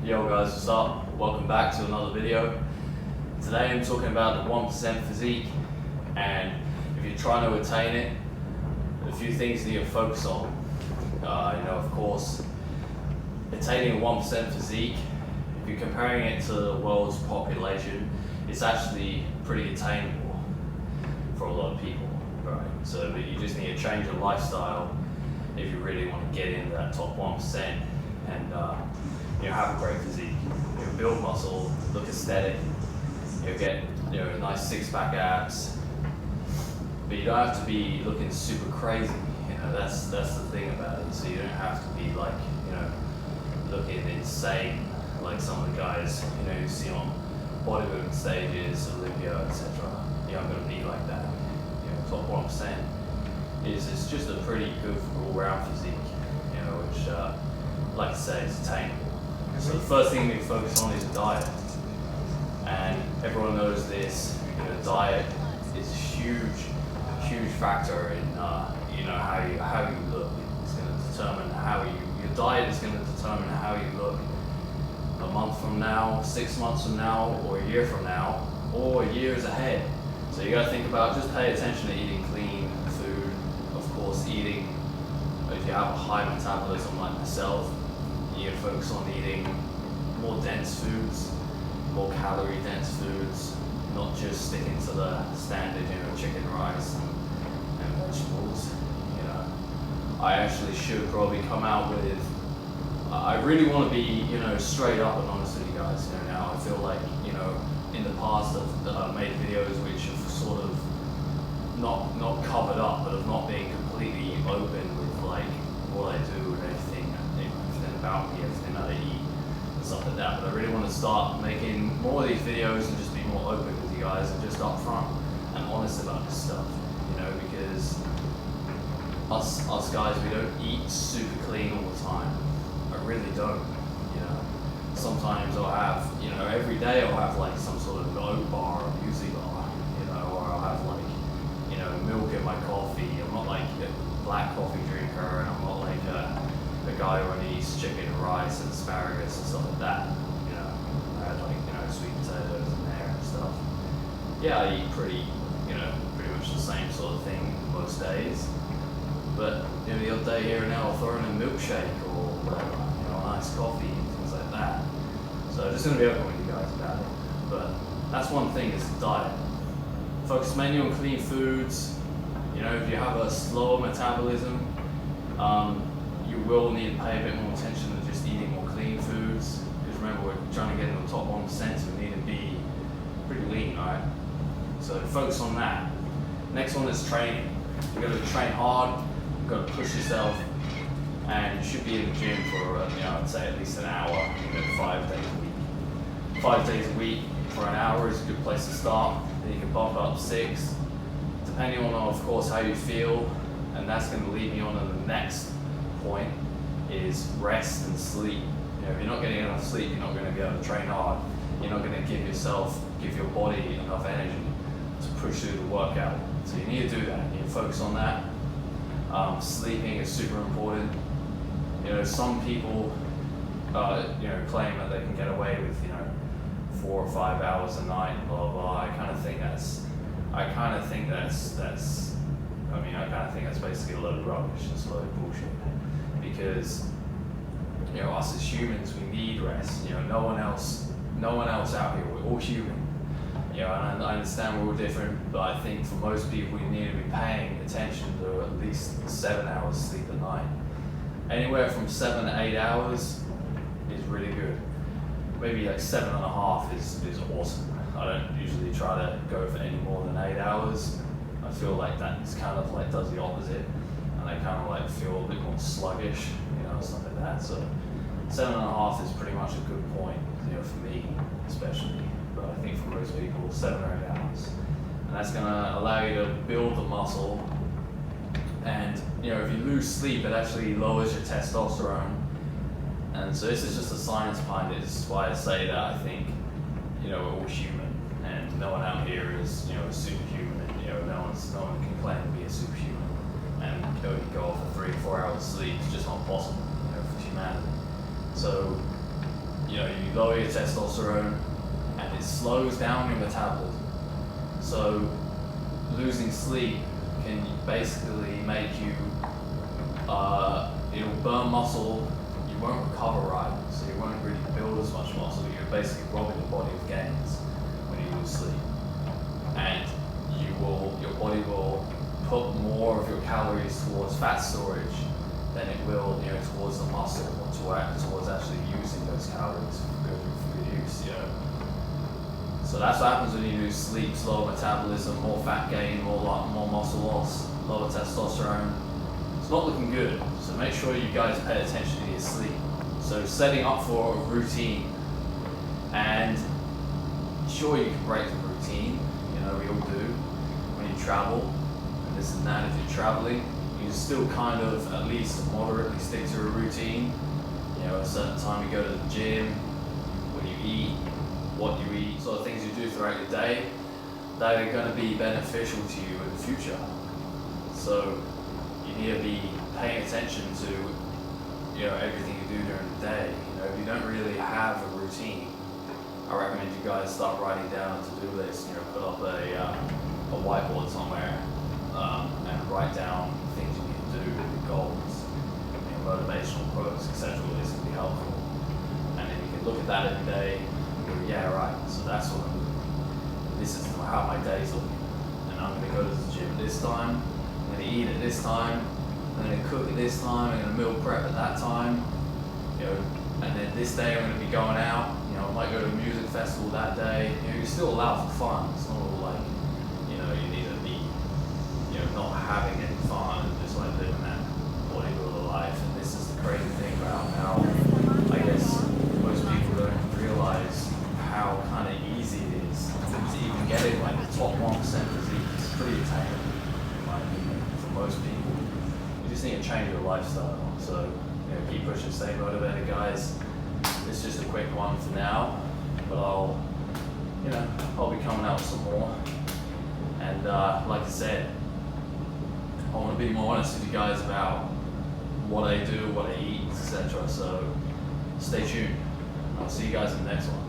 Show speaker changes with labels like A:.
A: Yo guys, what's up? Welcome back to another video. Today I'm talking about the 1% physique, and if you're trying to attain it, a few things you need to focus on. Of course, attaining a 1% physique, if you're comparing it to the world's population, it's actually pretty attainable for a lot of people, right? So you just need to change your lifestyle if you really want to get into that top 1% and have a great physique. You'll build muscle, look aesthetic, you'll get nice six-pack abs, but you don't have to be looking super crazy. That's the thing about it. So you don't have to be like looking insane like some of the guys you see on bodybuilding stages, Olympia, etc. You're not going to be like that. Top 1% is just a pretty good all-round physique, which, like I say, is attainable. So the first thing we focus on is diet, and everyone knows this. Diet is a huge factor in how you look. It's going to determine your diet is going to determine how you look a month from now, 6 months from now, or a year from now, or years ahead. So you got to think about, just pay attention to eating clean food. Of course, if you have a high metabolism like myself, you can focus on eating more dense foods, more calorie dense foods, not just sticking to the standard, chicken, rice, and vegetables. I actually should probably come out with, I really want to be, straight up and honest with you guys. Now I feel like, in the past I've made videos which have sort of not covered up, but have not been completely open with like what I do and everything about me, everything that I eat and stuff like that. But I really want to start making more of these videos and just be more open with you guys and just upfront and honest about this stuff, because us guys, we don't eat super clean all the time. I really don't. Sometimes I'll have, every day I'll have like some sort of oat bar or muesli bar, or I'll have like, milk in my coffee. I'm not like a black coffee drinker, and I'm not like a guy who only eats chicken, rice, and asparagus and stuff like that. I had like, sweet potatoes in there and stuff. Yeah, I eat pretty much the same sort of thing most days. But the other day here and now, I'll throw in a milkshake or a nice coffee and things like that. So I'm just going to be open with you guys about it. But that's one thing, is the diet. Focus mainly on clean foods. If you have a slower metabolism, you will need to pay a bit more attention to just eating more clean foods. Because remember, we're trying to get in the top 1%, so we need to be pretty lean, right? So focus on that. Next one is training. You've got to train hard, you've got to push yourself, and you should be in the gym for, I'd say at least an hour, 5 days a week. 5 days a week for an hour is a good place to start. Then you can bump up 6, depending on, of course, how you feel. And that's going to lead me on to the next point, is rest and sleep. If you're not getting enough sleep, you're not going to be able to train hard. You're not going to give your body enough energy to push through the workout. So you need to do that. You need to focus on that. Sleeping is super important. Some people, claim that they can get away with, 4 or 5 hours a night, blah blah. I kind of think that's basically a load of rubbish. It's a load of bullshit. Because, us as humans, we need rest. No one else out here. We're all human. And I understand we're all different, but I think for most people, we need to be paying attention to at least 7 hours sleep a night. Anywhere from 7 to 8 hours is really good. Maybe like 7.5 is awesome. I don't usually try to go for any more than 8 hours. I feel like that's kind of like does the opposite, and I kind of like feel a bit more sluggish, stuff like that. So 7.5 is pretty much a good point, for me especially. But I think for most people, 7 or 8 hours, and that's going to allow you to build the muscle. And if you lose sleep, it actually lowers your testosterone. And so this is just the science behind it. This is why I say that I think we're all human, and no one out here is superhuman, and no one can claim to be a superhuman and only go off for 3 or 4 hours sleep. It's just not possible, for humanity. So you lower your testosterone, and it slows down your metabolism. So losing sleep can basically make you, it'll burn muscle, you won't recover right, so you won't really build as much muscle. You're basically robbing the body of gains when you lose sleep. And your body will put more of your calories towards fat storage than it will, towards the muscle, or towards actually using those calories for good use, So that's what happens when you lose sleep: slower metabolism, more fat gain, more muscle loss, lower testosterone. It's not looking good, so make sure you guys pay attention to your sleep. So setting up for a routine, and sure, you can break the routine, we all do when you travel, and this and that. If you're traveling, you still kind of at least moderately stick to a routine. A certain time you go to the gym, when you eat, what you eat, sort of things you do throughout your day that are going to be beneficial to you in the future. So you need to be paying attention to everything you do during the day. If you don't really have a routine, I recommend you guys start writing down a to-do list. Put up a whiteboard somewhere and write down things you need to do, your goals, motivational quotes, etc. This can be helpful. And then you can look at that every day and go, yeah, right, so that's what I'm doing. This is how my day's looking. And I'm going to go to the gym this time, I'm going to eat at this time, I'm going to cook at this time, I'm going to meal prep at that time, and then this day I'm going to be going out, I might go to a music festival that day. You're still allowed for fun. It's not all like, you need to be, not having any fun and just like living that bodybuilder life. And this is the crazy thing about how, I guess, most people don't realize how kind of easy it is to even get it. Like the top 1% physique is pretty attainable, in my opinion, for most people. You just need to change your lifestyle. So, keep pushing, stay motivated, guys. It's just a quick one for now, but I'll be coming out with some more. And like I said, I want to be more honest with you guys about what I do, what I eat, etc. So stay tuned. I'll see you guys in the next one.